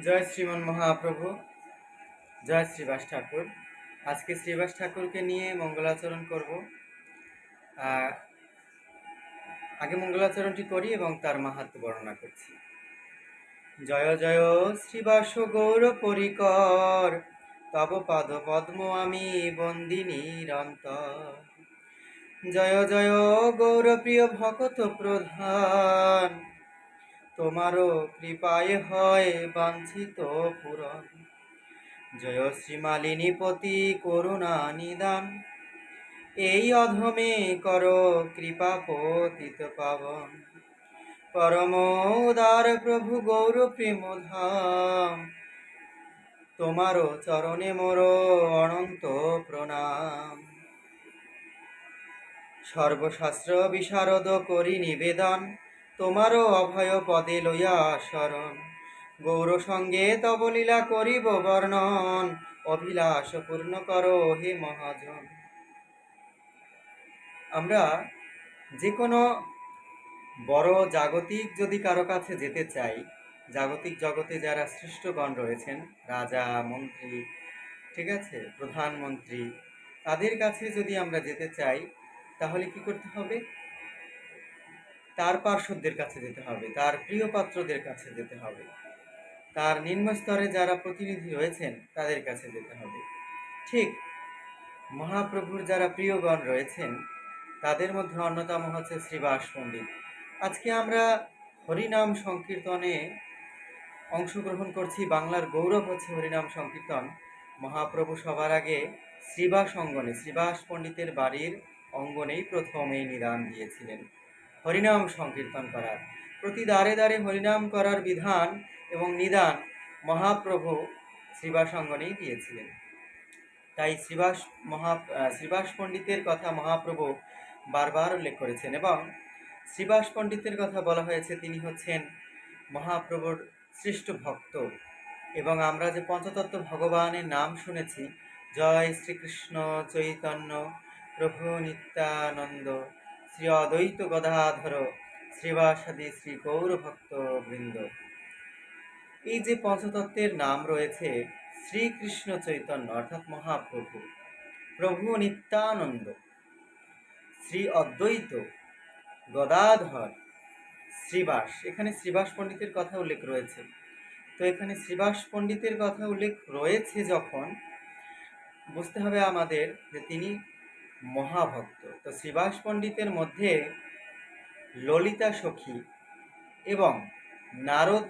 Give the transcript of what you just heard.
জয় শ্রীমান মহাপ্রভু, জয় শ্রীবাস ঠাকুর। আজকে শ্রীবাস ঠাকুরকে নিয়ে মঙ্গলাচরণ করব। আগে মঙ্গলাচরণটি করি এবং তার মাহাত্ম্য বর্ণনা করছি। জয় জয় শ্রীবাস গৌর পরিকর, তব পাদ পদ্ম আমি বন্দি নিরন্তর। জয় জয় গৌর প্রিয় ভকত প্রধান, তোমারও কৃপায় হয় বাঞ্ছিত পূরণ। জয় শ্রীমালিনী পতি করুণা নিদান, এই অধমে কর কৃপা পতিত পাবন। পরম উদার প্রভু গৌর প্রেম ধাম, তোমারও চরণে মোর অনন্ত প্রণাম। সর্বশাস্ত্র বিশারদ করি নিবেদন, তোমারও অভয় পদে লইয়া শরণ। গৌর সঙ্গে তব লীলা করিব বর্ণন, অভিলাষ পূর্ণ করো হে মহাজন। আমরা যে কোনো বড় জাগতিক যদি কারো কাছে যেতে চাই, জাগতিক জগতে যারা শ্রেষ্ঠগণ রয়েছেন, রাজা মন্ত্রী, ঠিক আছে, প্রধানমন্ত্রী, তাদের কাছে যদি আমরা যেতে চাই তাহলে কি করতে হবে? তার পার্শ্বদের কাছে যেতে হবে, তার প্রিয় পাত্রদের কাছে যেতে হবে, তার নিম্ন স্তরে যারা প্রতিনিধি রয়েছেন তাদের কাছে যেতে হবে। ঠিক মহাপ্রভুর যারা প্রিয়গণ রয়েছেন তাদের মধ্যে অন্যতম হচ্ছে শ্রীবাস পণ্ডিত। আজকে আমরা হরিনাম সংকীর্তনে অংশগ্রহণ করছি। বাংলার গৌরব হচ্ছে হরিনাম সংকীর্তন। মহাপ্রভু সবার আগে শ্রীবাস অঙ্গনে, শ্রীবাস পণ্ডিতের বাড়ির অঙ্গনেই প্রথম এই নিদান দিয়েছিলেন হরিনাম সংকীর্তন করার। প্রতি দ্বারে দ্বারে হরিনাম করার বিধান এবং নিদান মহাপ্রভু শ্রীবাস অঙ্গনেই দিয়েছিলেন। তাই শ্রীবাস পণ্ডিতের কথা মহাপ্রভু বারবার উল্লেখ করেছেন এবং শ্রীবাস পণ্ডিতের কথা বলা হয়েছে তিনি হচ্ছেন মহাপ্রভুর শ্রেষ্ঠ ভক্ত। এবং আমরা যে পঞ্চতত্ত্ব ভগবানের নাম শুনেছি, জয় শ্রীকৃষ্ণ চৈতন্য প্রভু নিত্যানন্দ, শ্রী অদ্বৈত গদাধর শ্রীবাসাদি শ্রী গৌর ভক্ত বৃন্দ, এই যে পঞ্চতত্ত্বের নাম রয়েছে, শ্রীকৃষ্ণ চৈতন্য অর্থাৎ মহাপ্রভু, প্রভু নিত্যানন্দ, শ্রী অদ্বৈত গদাধর শ্রীবাস, এখানে শ্রীবাস পণ্ডিতের কথা উল্লেখ রয়েছে। তো এখানে শ্রীবাস পণ্ডিতের কথা উল্লেখ রয়েছে যখন, বুঝতে হবে আমাদের যে তিনি মহাভক্ত। তো শ্রীবাস পণ্ডিতের মধ্যে ললিতা সখী এবং নারদ